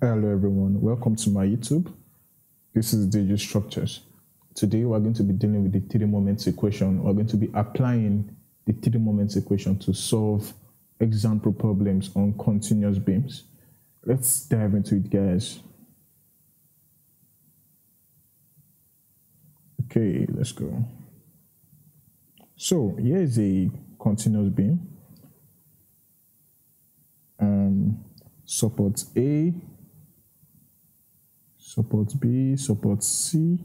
Hello everyone, welcome to my YouTube. This is DJ Structures. Today we're going to be dealing with the three moments equation. We're going to be applying the three moments equation to solve example problems on continuous beams. Let's dive into it, guys. Okay, let's go. So here is a continuous beam. Support A, support B, support C,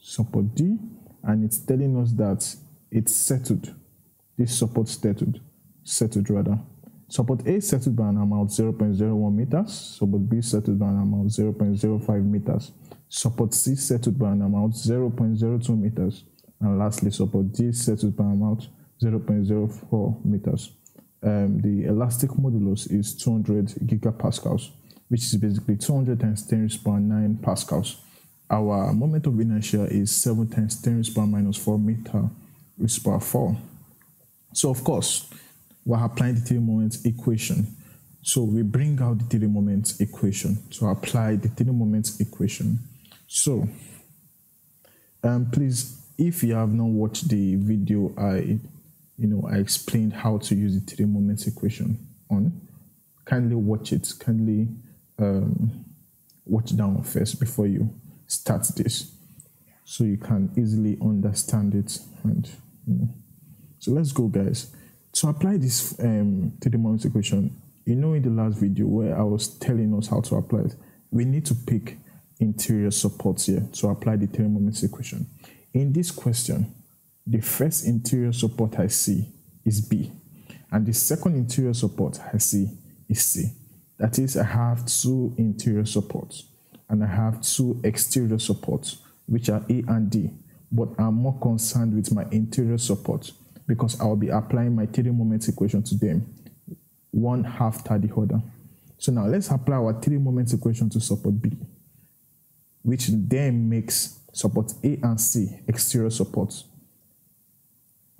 support D, and it's telling us that it's settled. This support settled rather. Support A settled by an amount 0.01 meters, support B settled by an amount 0.05 meters, support C settled by an amount 0.02 meters, and lastly support D settled by an amount 0.04 meters. The elastic modulus is 200 gigapascals, which is basically 200 times 10 raised to the power 9 pascals. Our moment of inertia is 7 times 10 raised to the power minus 4 meter raised to the power 4. So of course, we're applying the three moments equation. So we bring out the three moments equation to apply the three moments equation. So please, if you have not watched the video I explained how to use the three moments equation on, kindly watch it. Kindly watch down first before you start this, so you can easily understand it. And so let's go, guys. To apply this three moments equation, in the last video where I was telling us how to apply it, we need to pick interior supports here to apply the three moments equation. In this question, the first interior support I see is B, and the second interior support I see is C. That is, I have two interior supports and I have two exterior supports, which are A and D, but I'm more concerned with my interior support because I'll be applying my three moments equation to them, one after the other. So now let's apply our three moments equation to support B, which then makes support A and C exterior supports.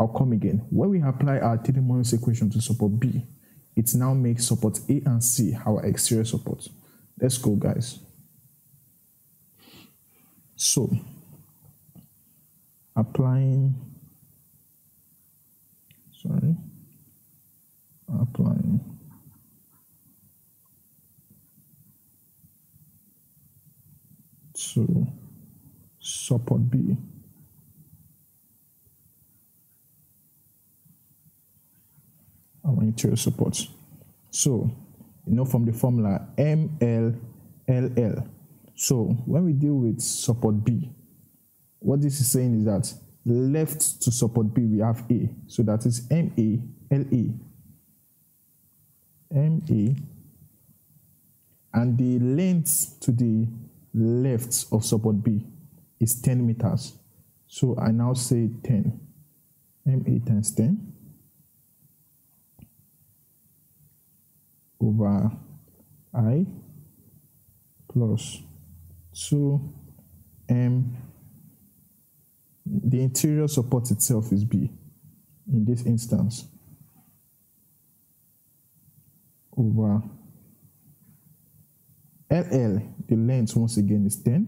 I'll come again. When we apply our three moments equation to support B, it now makes support A and C our exterior support. Let's go, guys. So, applying to support B. Our interior supports. So, from the formula MLLL. So, when we deal with support B, what this is saying is that left to support B we have A. So that is MA, LA, MA, and the length to the left of support B is 10 meters. So I now say 10, MA times 10 over I plus 2M. The interior support itself is B in this instance, over LL, the length once again is 10,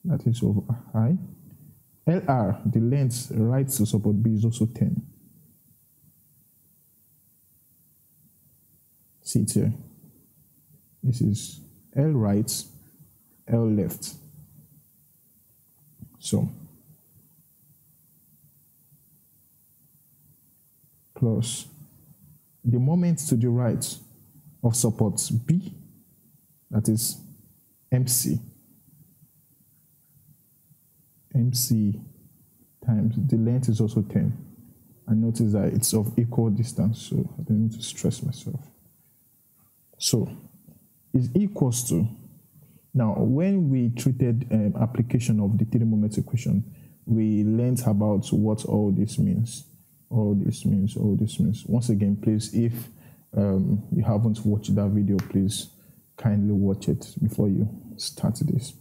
that is over I. LR, the length right to support B is also 10. See it here. This is L right, L left. So, plus the moment to the right of support B, that is MC. MC times the length is also 10. And notice that it's of equal distance, so I don't need to stress myself. So, is equals to, now when we treated application of the three moments equation, we learned about what all this means. All this means. Once again, please, if you haven't watched that video, please kindly watch it before you start this.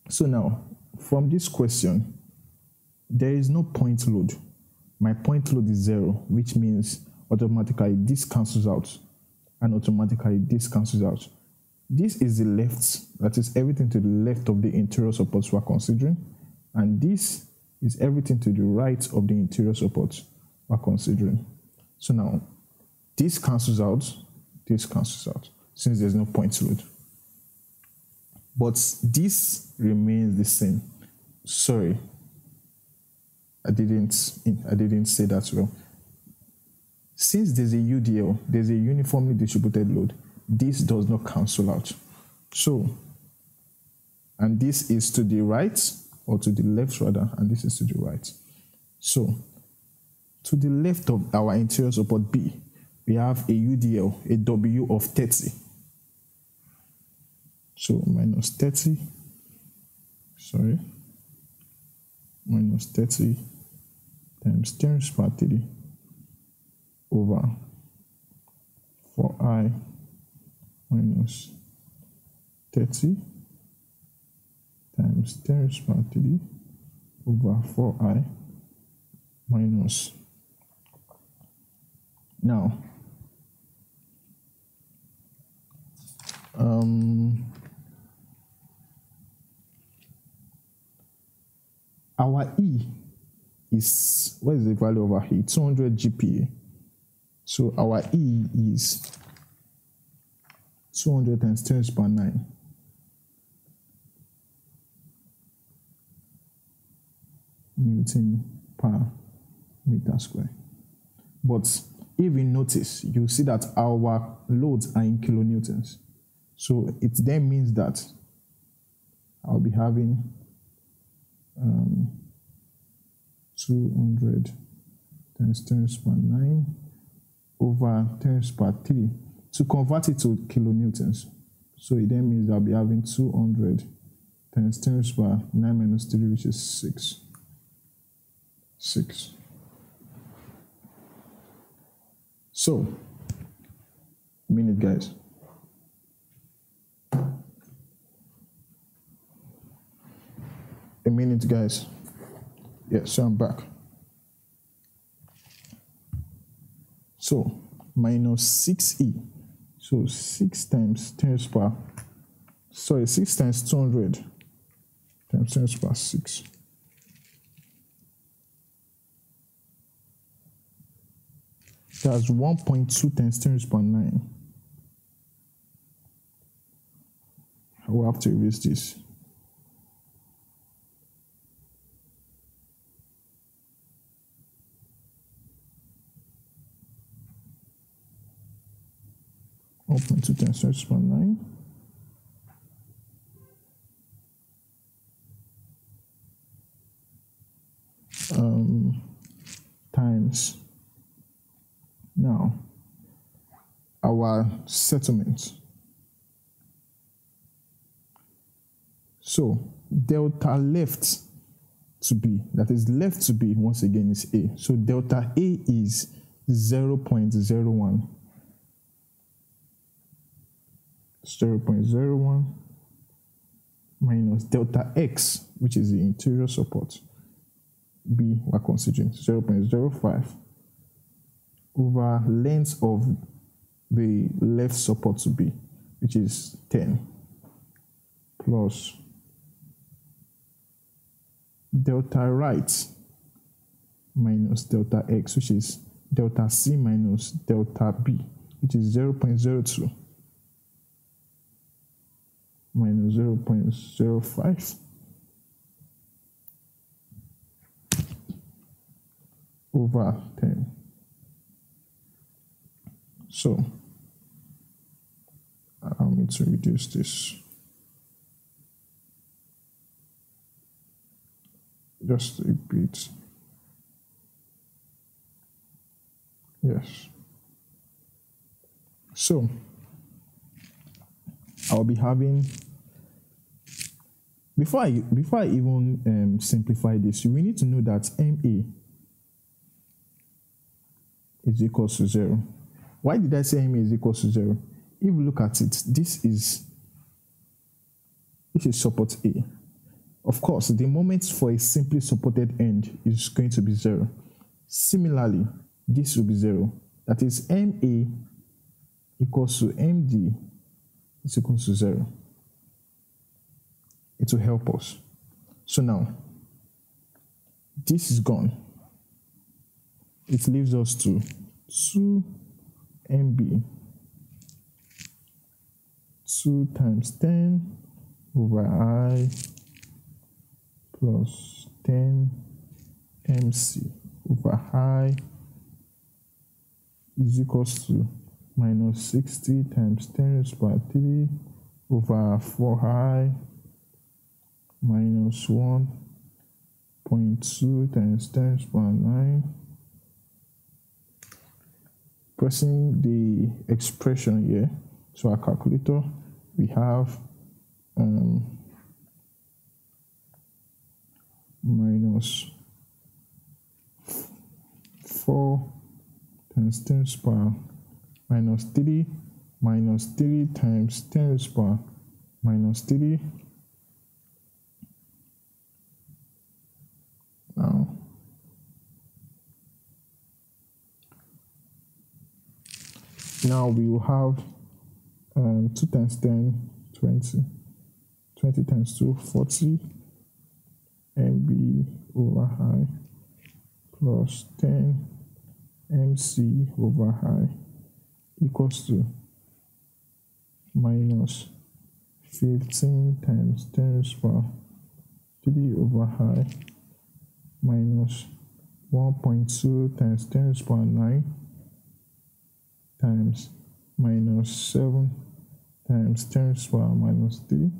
So now, from this question, there is no point load. My point load is 0, which means automatically this cancels out, and automatically this cancels out. This is the left, that is everything to the left of the interior supports we're considering, and this is everything to the right of the interior supports we're considering. So now, this cancels out, since there's no point load. But this remains the same. Sorry, I didn't say that well. Since there's a UDL, there's a uniformly distributed load, this does not cancel out. So, and this is to the right, or to the left rather, and this is to the right. So, to the left of our interior support B, we have a UDL, a W of 30. So, minus 30 times 10 raised to the power 3 over 4i minus 30 times 10 raised to the power 3 over 4i minus. Now, our E is, what is the value of our E? 200 GPa. So our E is 200 times 10 raised to the power 9. Newton per meter square. But if you notice, you see that our loads are in kilonewtons. So it then means that I'll be having 200 times 10 raised to the power 9 over 10 raised to the power 3 to convert it to kilonewtons. So it then means I'll be having 200 times 10 raised to the power 9 minus 3, which is 6. So, a minute, guys. Yeah, so I'm back. So, minus 6e. So, 6 times 10 raised to the power, 6 times 200 times 10 raised to the power 6. That's 1.2 times 10 raised to the power 9. I will have to erase this. Open 2 times 10 raised to the power 9. Times now our settlement. So delta left to B, that is left to B once again is A. So delta A is 0.01. 0.01 minus delta X, which is the interior support B we're considering, 0.05 over length of the left support to B, which is 10, plus delta right minus delta X, which is delta C minus delta B, which is 0.02 minus 0.05 over 10. So, allow me to reduce this. Just a bit. Yes. So, I'll be having, before I even simplify this, we need to know that MA is equal to 0. Why did I say MA is equal to 0? If you look at it, this is support A. Of course, the moment for a simply supported end is going to be 0. Similarly, this will be 0. That is, MA equals to MD is equal to 0. It will help us. So now, this is gone. It leaves us to 2mb 2 times 10 over I plus 10 mc over I is equals to minus 60 times 10 raised to the power 3 over 4I minus 1.2 times 10 raised to the power 9. Pressing the expression here to our calculator, we have minus 4 times 10 raised to the power minus 3 times 10 raised to the power minus 3. Now we will have 2 times 10, 20. 20 times 2, 40 mb over I plus 10 mc over I equals to minus 15 times 10 raised to the power 3 over I minus 1.2 times 10 raised to the power 9 times minus 7 times 10 raised to the power minus 3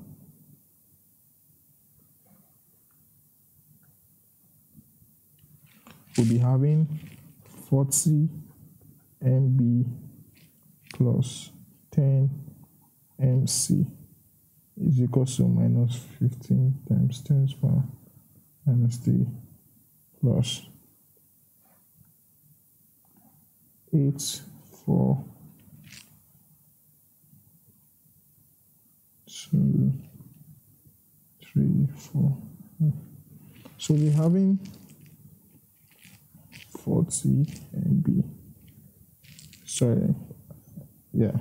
we'll be having 40 mb plus 10 mc is equal to minus 15 times 10 raised to the power minus 3 plus 8, 4, 2, 3, 4. So we're having 40 MB. Sorry, yeah,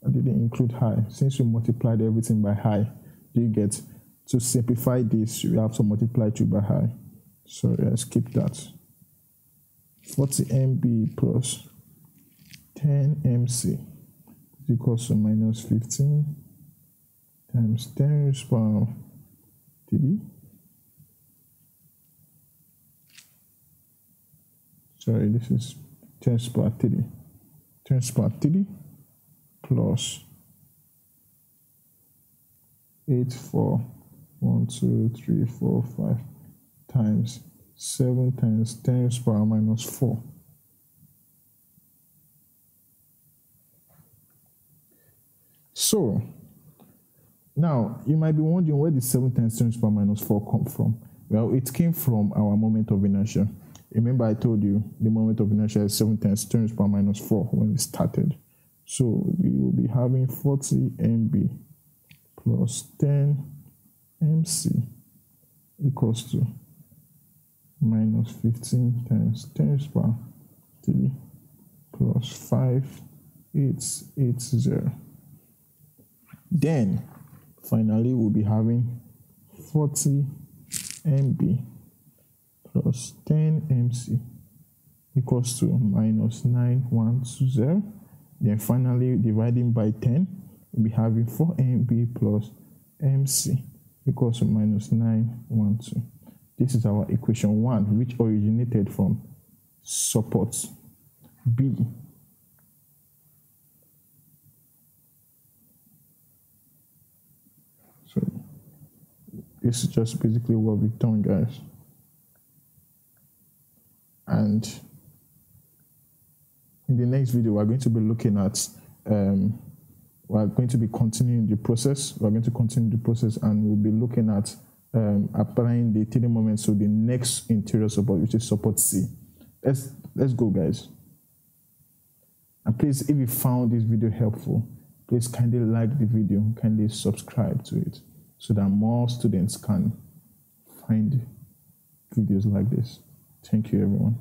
I didn't include high. Since we multiplied everything by high, do you get? To simplify this, you have to multiply 2 by high. So let's keep that. 40 MB plus 10 MC is equals to minus 15 times 10 raised to the power 3. Sorry, this is 10 raised to the power 3. 10 raised to the power 3 plus 8, 4, 1, 2, 3, 4, 5 times 7 times 10 raised to the power minus 4. So, now you might be wondering where the 7 times 10 raised to the power minus 4 come from. Well, it came from our moment of inertia. Remember I told you the moment of inertia is 7 times 10 raised to the power minus 4 when we started. So we will be having 40 MB plus 10 MC equals to minus 15 times 10 raised to the power 3 plus 5880. Then finally we'll be having 40 MB plus 10 MC equals to minus 9120. Then finally dividing by 10, we'll be having 4 MB plus MC equals to minus 912. This is our equation 1, which originated from support B. So this is just basically what we've done, guys. And in the next video, we're going to be looking at, we're going to be continuing the process. We're going to continue the process and we'll be looking at applying the theta moment to the next interior support, which is support C. Let's go, guys. And please, if you found this video helpful, please kindly like the video, kindly subscribe to it so that more students can find videos like this. Thank you, everyone.